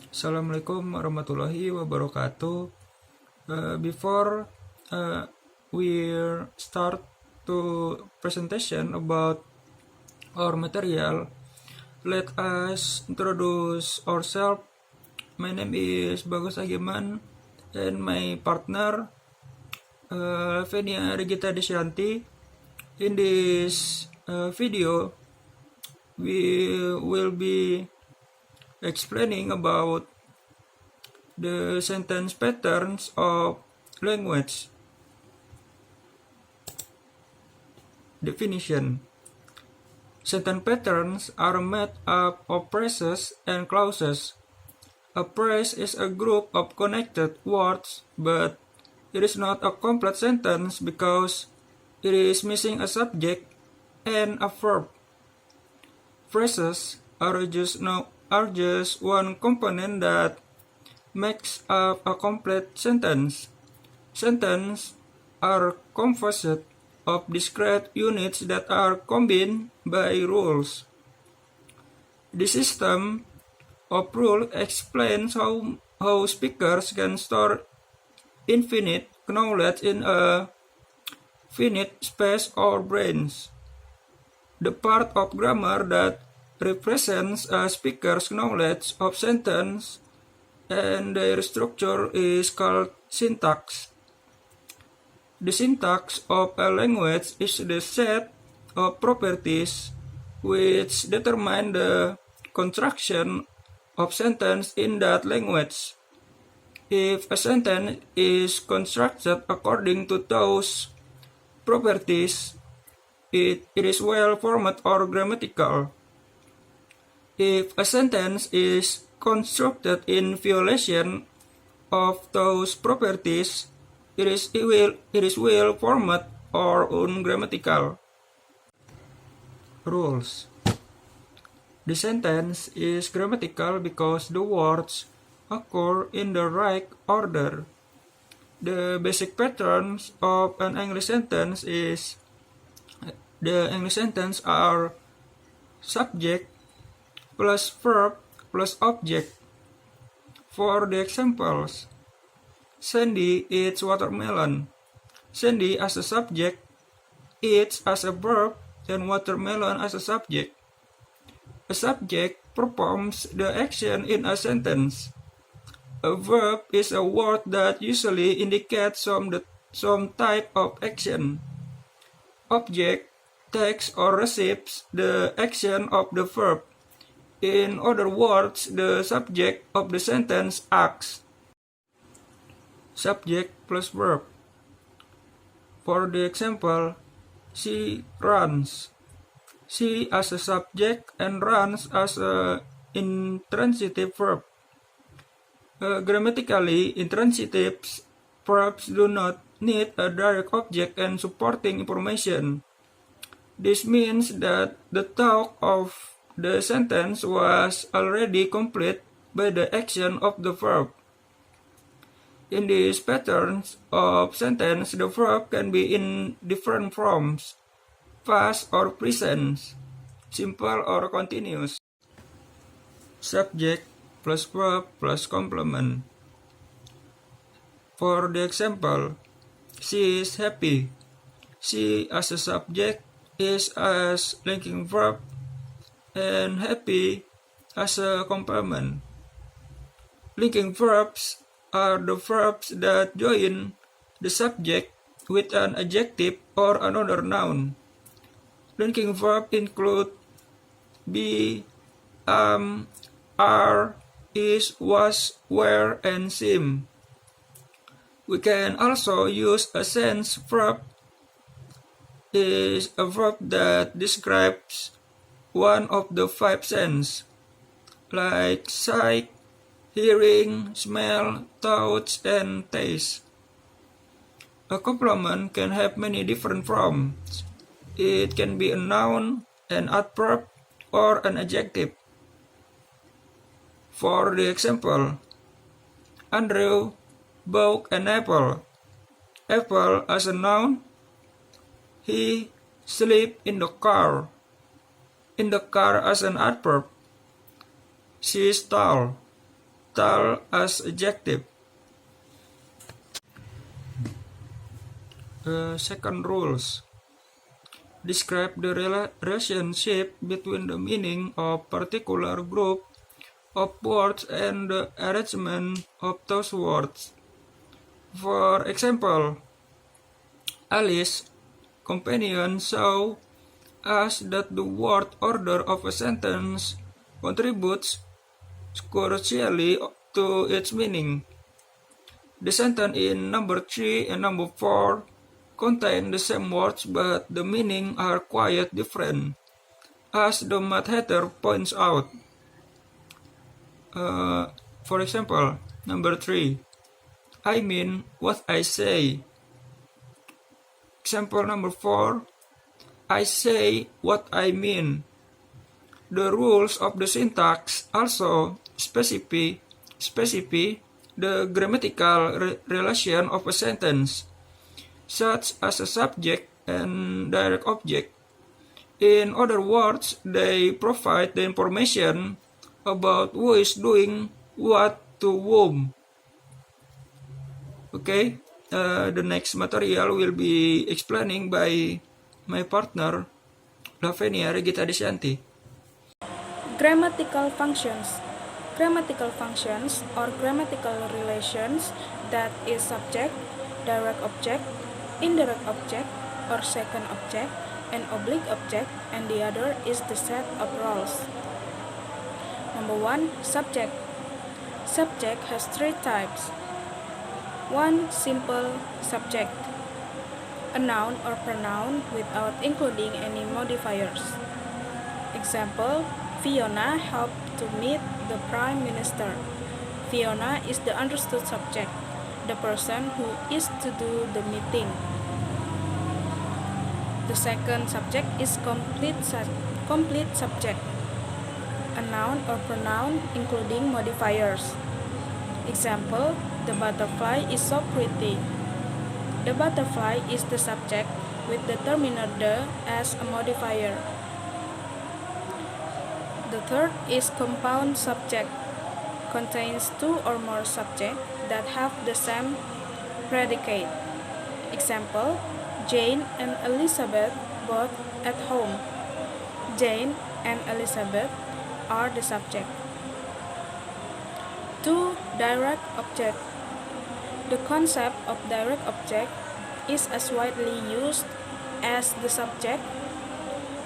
Assalamualaikum warahmatullahi wabarakatuh. Before we start to presentation about our material, let us introduce ourselves. My name is Bagus Agiman and my partner Fenia Regita Desyanti. In this video, we will be explaining about the sentence patterns of language. Definition. Sentence patterns are made up of phrases and clauses. A phrase is a group of connected words, but it is not a complete sentence because it is missing a subject and a verb. Phrases are just one component that makes up a complete sentence. Sentences are composed of discrete units that are combined by rules. The system of rules explains how speakers can store infinite knowledge in a finite space or brains. The part of grammar that represents a speaker's knowledge of sentence and their structure is called syntax. The syntax of a language is the set of properties which determine the construction of sentence in that language. If a sentence is constructed according to those properties, it is well formed or grammatical. If a sentence is constructed in violation of those properties, it is well formed or ungrammatical. Rules. The sentence is grammatical because the words occur in the right order. The basic patterns of an English sentence are subject plus verb plus object. For the examples, Sandy eats watermelon. Sandy as a subject, eats as a verb, and watermelon as a subject. A subject performs the action in a sentence. A verb is a word that usually indicates some type of action. Object takes or receives the action of the verb. In other words, the subject of the sentence acts. Subject plus verb. For the example, she runs. She as a subject and runs as an intransitive verb. Grammatically, intransitive verbs do not need a direct object and supporting information. This means that the thought of the sentence was already complete by the action of the verb. In these patterns of sentence, the verb can be in different forms, past or present, simple or continuous. Subject plus verb plus complement. For the example, she is happy. She as a subject is as linking verb and happy as a complement. Linking verbs are the verbs that join the subject with an adjective or another noun. Linking verbs include be, are, is, was, were, and seem. We can also use a sense verb. Is a verb that describes one of the five senses, like sight, hearing, smell, touch, and taste. A complement can have many different forms. It can be a noun, an adverb, or an adjective. For the example, Andrew bought an apple. Apple as a noun. He slept in the car. In the car as an adverb. She is tall. tall as adjective. Second rules. Describe the relationship between the meaning of particular group of words and the arrangement of those words. For example, Alice's companion saw us that the word order of a sentence contributes crucially to its meaning. The sentence in number 3 and number 4 contain the same words but the meaning are quite different, as the Mad Hatter points out. For example, number 3, I mean what I say. Example number 4, I say what I mean. The rules of the syntax also specify the grammatical relation of a sentence, such as a subject and direct object. In other words, they provide the information about who is doing what to whom. Okay, the next material will be explaining by my partner, Lavenia Regita Desyanti. Grammatical functions. Grammatical functions or grammatical relations, that is subject, direct object, indirect object, or second object, and oblique object, and the other is the set of roles. Number 1. Subject. Subject has 3 types. 1. Simple subject, a noun or pronoun without including any modifiers. Example, Fiona helped to meet the Prime Minister. Fiona is the understood subject, the person who is to do the meeting. The second subject is complete subject, a noun or pronoun including modifiers. Example, the butterfly is so pretty. The butterfly is the subject with the terminal the as a modifier. The third is compound subject, contains 2 or more subjects that have the same predicate. Example, Jane and Elizabeth both at home. Jane and Elizabeth are the subject. 2. Direct object. The concept of direct object is as widely used as the subject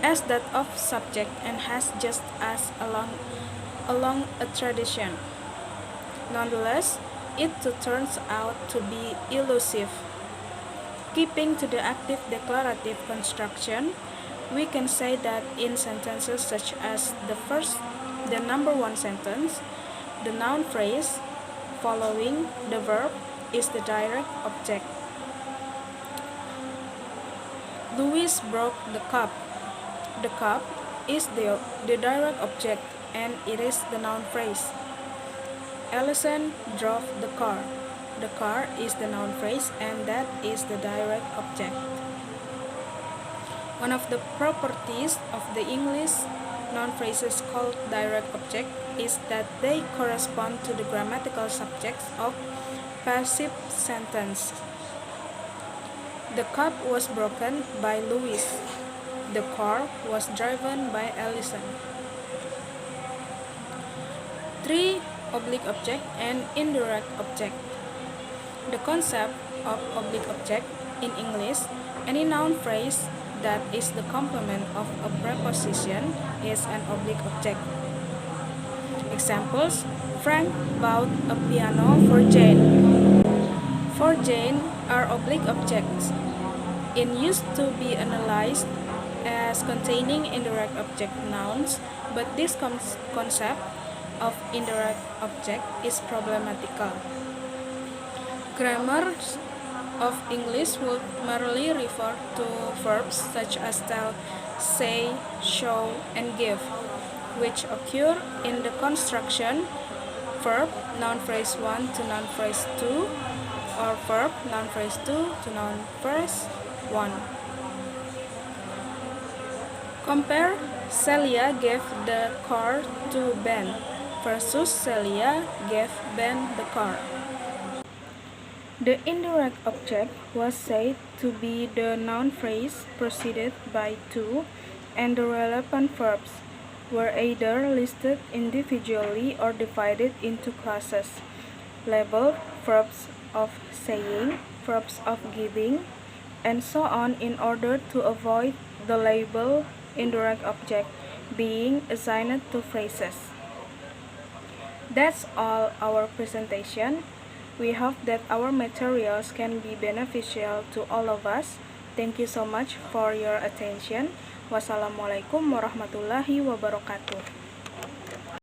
as that of subject and has just as along a tradition. Nonetheless, it turns out to be elusive. Keeping to the active declarative construction, we can say that in sentences such as the number 1 sentence, the noun phrase following the verb is the direct object. Louis broke the cup. The cup is the direct object and it is the noun phrase. Allison drove the car. The car is the noun phrase and that is the direct object. One of the properties of the English noun phrases called direct object is that they correspond to the grammatical subjects of passive sentence. The cup was broken by Louis. The car was driven by Allison. 3. Oblique object and indirect object. The concept of oblique object in English, any noun phrase that is the complement of a preposition is an oblique object. Examples, Frank bought a piano for Jane. For Jane are oblique objects. It used to be analyzed as containing indirect object nouns, but this concept of indirect object is problematical. Grammars of English would merely refer to verbs such as tell, say, show, and give, which occur in the construction verb noun phrase 1 to noun phrase 2 or verb noun phrase 2 to noun phrase 1. Compare, Celia gave the car to Ben. versus Celia gave Ben the car. The indirect object was said to be the noun phrase preceded by to, and the relevant verbs were either listed individually or divided into classes, labeled verbs of saying, verbs of giving, and so on in order to avoid the label indirect object being assigned to phrases. That's all our presentation. We hope that our materials can be beneficial to all of us. Thank you so much for your attention. Wassalamualaikum warahmatullahi wabarakatuh.